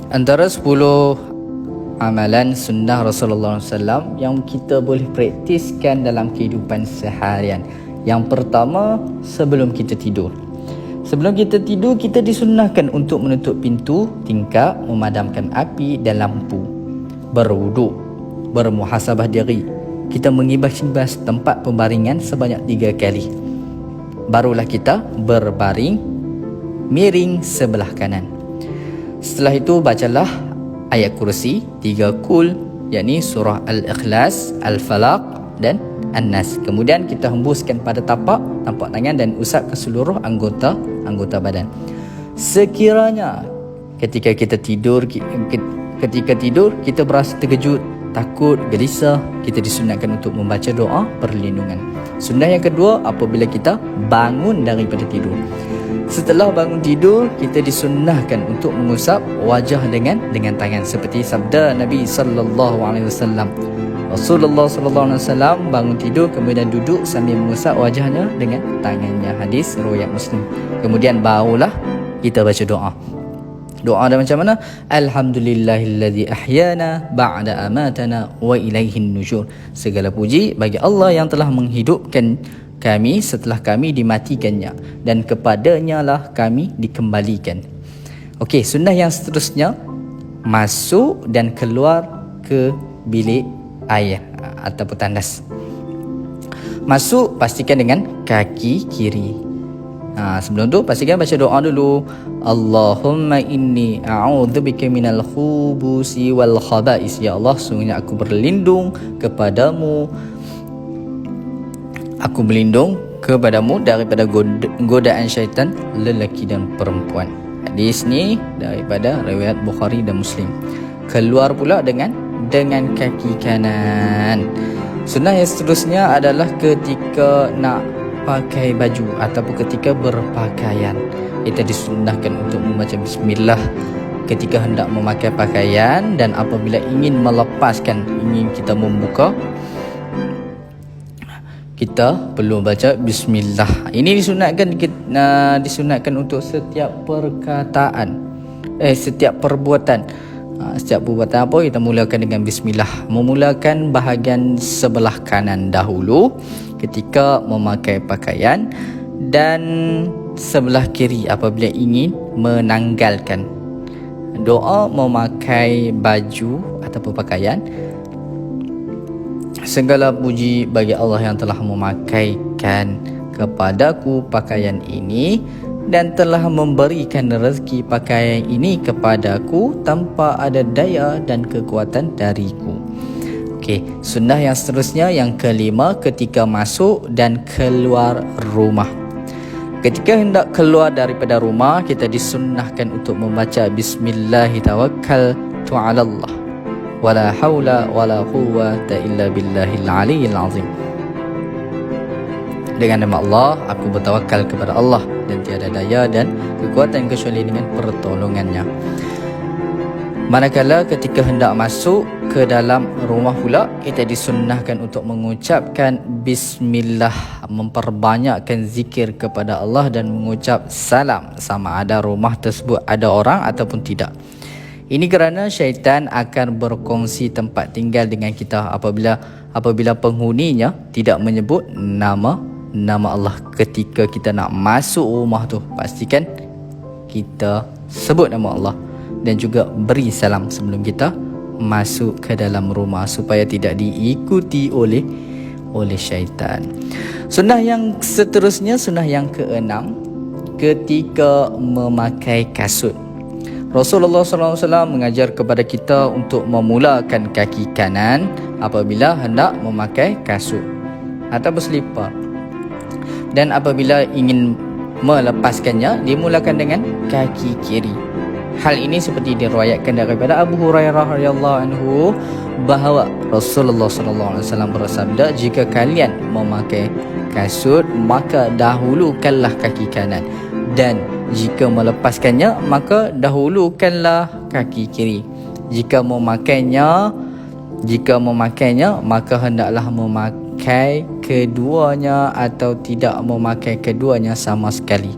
Antara 10 amalan sunnah Rasulullah SAW yang kita boleh praktiskan dalam kehidupan seharian. Yang pertama, sebelum kita tidur. Sebelum kita tidur, kita disunnahkan untuk menutup pintu tingkap, memadamkan api dan lampu, berwuduk, bermuhasabah diri. Kita mengibas-ibas tempat pembaringan sebanyak 3 kali. Barulah kita berbaring miring sebelah kanan. Setelah itu bacalah ayat kursi 3 kul, yakni surah Al-Ikhlas, Al-Falaq dan An-Nas. Kemudian kita hembuskan pada tapak tangan dan usap ke seluruh anggota badan. Sekiranya ketika tidur kita berasa terkejut, takut, gelisah, kita disunatkan untuk membaca doa perlindungan. Sunnah yang kedua, apabila kita bangun daripada tidur. Setelah bangun tidur, kita disunnahkan untuk mengusap wajah dengan tangan, seperti sabda Nabi sallallahu alaihi wasallam. Rasulullah sallallahu alaihi wasallam bangun tidur kemudian duduk sambil mengusap wajahnya dengan tangannya. Hadis riwayat Muslim. Kemudian barulah kita baca doa. Doa ada macam mana? Alhamdulillahilladzi ahyana ba'da amatana wa ilaihin nusyur. Segala puji bagi Allah yang telah menghidupkan kami setelah kami dimatikannya, dan kepadanya lah kami dikembalikan. Okey, sunnah yang seterusnya, masuk dan keluar ke bilik air ataupun tandas. Masuk pastikan dengan kaki kiri. Sebelum tu pastikan baca doa dulu. Allahumma inni a'udzubika minal khubusi wal khaba'is. Ya Allah, sungguhnya aku berlindung kepadamu. Aku berlindung kepadamu daripada godaan syaitan lelaki dan perempuan. Hadis ni daripada riwayat Bukhari dan Muslim. Keluar pula dengan kaki kanan. Sunnah yang seterusnya adalah ketika nak pakai baju ataupun ketika berpakaian. Kita disunnahkan untuk membaca bismillah ketika hendak memakai pakaian, dan apabila ingin melepaskan, ingin kita membuka, kita perlu baca bismillah. Ini disunatkan untuk setiap perkataan, setiap perbuatan. Setiap perbuatan apa, kita mulakan dengan bismillah. Memulakan bahagian sebelah kanan dahulu ketika memakai pakaian, dan sebelah kiri apabila ingin menanggalkan. Doa memakai baju ataupun pakaian. Segala puji bagi Allah yang telah memakaikan kepadaku pakaian ini dan telah memberikan rezeki pakaian ini kepadaku tanpa ada daya dan kekuatan dariku. Okey, sunnah yang seterusnya yang kelima, ketika masuk dan keluar rumah. Ketika hendak keluar daripada rumah, kita disunnahkan untuk membaca bismillahirrahmanirrahim, Allah, wala haula wala quwwata illa billahil aliyyil azim. Dengan nama Allah, aku bertawakal kepada Allah, dan tiada daya dan kekuatan kecuali dengan pertolongannya. Manakala ketika hendak masuk ke dalam rumah pula, kita disunnahkan untuk mengucapkan bismillah, memperbanyakkan zikir kepada Allah dan mengucap salam, sama ada rumah tersebut ada orang ataupun tidak. Ini kerana syaitan akan berkongsi tempat tinggal dengan kita apabila penghuninya tidak menyebut nama Allah. Ketika kita nak masuk rumah tu, pastikan kita sebut nama Allah dan juga beri salam sebelum kita masuk ke dalam rumah supaya tidak diikuti oleh syaitan. Sunnah yang seterusnya, sunnah yang keenam, ketika memakai kasut. Rasulullah SAW mengajar kepada kita untuk memulakan kaki kanan apabila hendak memakai kasut atau selipar, dan apabila ingin melepaskannya, dimulakan dengan kaki kiri. Hal ini seperti diriwayatkan daripada Abu Hurairah radhiyallahu anhu bahawa Rasulullah SAW bersabda, jika kalian memakai kasut, maka dahulukanlah kaki kanan, dan jika melepaskannya, maka dahulukanlah kaki kiri. Jika memakainya, maka hendaklah memakai keduanya atau tidak memakai keduanya sama sekali.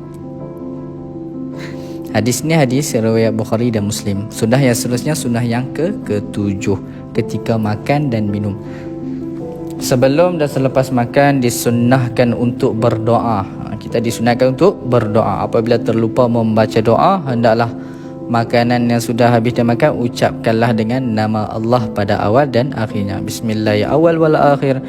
Hadis ni hadis riwayat Bukhari dan Muslim. Sunnah yang seterusnya sunnah yang ketujuh, ketika makan dan minum. Sebelum dan selepas makan disunnahkan untuk berdoa. Kita disunahkan untuk berdoa. Apabila terlupa membaca doa, hendaklah makanan yang sudah habis dimakan ucapkanlah dengan nama Allah pada awal dan akhirnya. Bismillah ya awal wal akhir.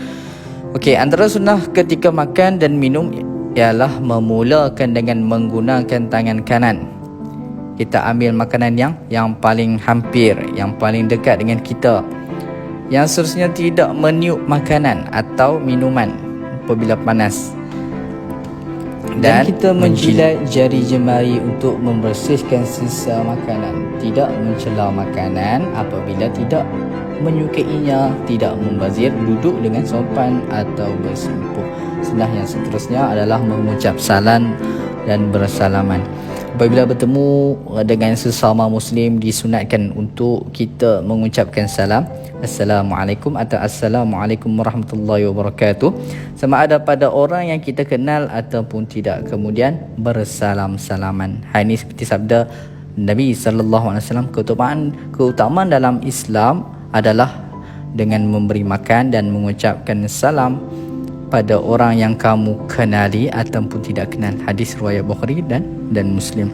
Okey, antara sunnah ketika makan dan minum ialah memulakan dengan menggunakan tangan kanan. Kita ambil makanan yang paling hampir, yang paling dekat dengan kita. Yang seterusnya tidak meniup makanan atau minuman apabila panas. Dan kita menjilat jari jemari untuk membersihkan sisa makanan. Tidak mencela makanan apabila tidak menyukainya, tidak membazir, duduk dengan sopan atau bersimpuh. Sunnah yang seterusnya adalah mengucap salam dan bersalaman. Apabila bertemu dengan sesama Muslim, disunatkan untuk kita mengucapkan salam, Assalamualaikum atau Assalamualaikum warahmatullahi wabarakatuh, sama ada pada orang yang kita kenal ataupun tidak. Kemudian bersalam-salaman. Hal ini seperti sabda Nabi SAW, keutamaan dalam Islam adalah dengan memberi makan dan mengucapkan salam pada orang yang kamu kenali ataupun tidak kenal. Hadis riwayat Bukhari dan Muslim.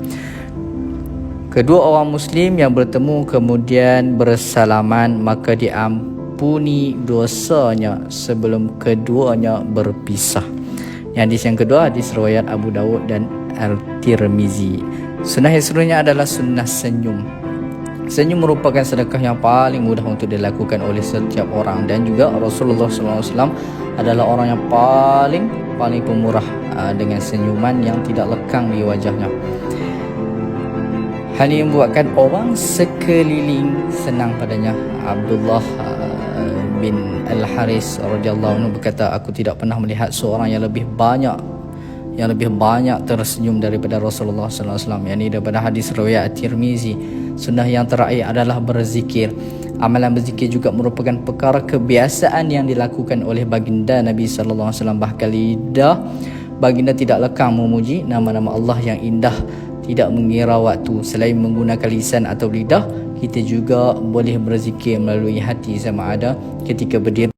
Kedua orang Muslim yang bertemu kemudian bersalaman, maka diampuni dosanya sebelum keduanya berpisah. Hadis yang kedua, hadis riwayat Abu Dawud dan Al-Tirmizi. Sunnah yang seterusnya adalah sunnah senyum. Senyum merupakan sedekah yang paling mudah untuk dilakukan oleh setiap orang, dan juga Rasulullah SAW adalah orang yang paling pemurah dengan senyuman yang tidak lekang di wajahnya. Hal ini membuatkan orang sekeliling senang padanya. Abdullah bin Al-Haris radhiyallahu anhu berkata, aku tidak pernah melihat seorang yang lebih banyak tersenyum daripada Rasulullah SAW. Yang ini daripada hadis riwayat At-Tirmizi. Sunnah yang terakhir adalah berzikir. Amalan berzikir juga merupakan perkara kebiasaan yang dilakukan oleh baginda Nabi SAW. Bahkan lidah baginda tidak lekang memuji nama-nama Allah yang indah, tidak mengira waktu. Selain menggunakan lisan atau lidah, kita juga boleh berzikir melalui hati, sama ada ketika berdiri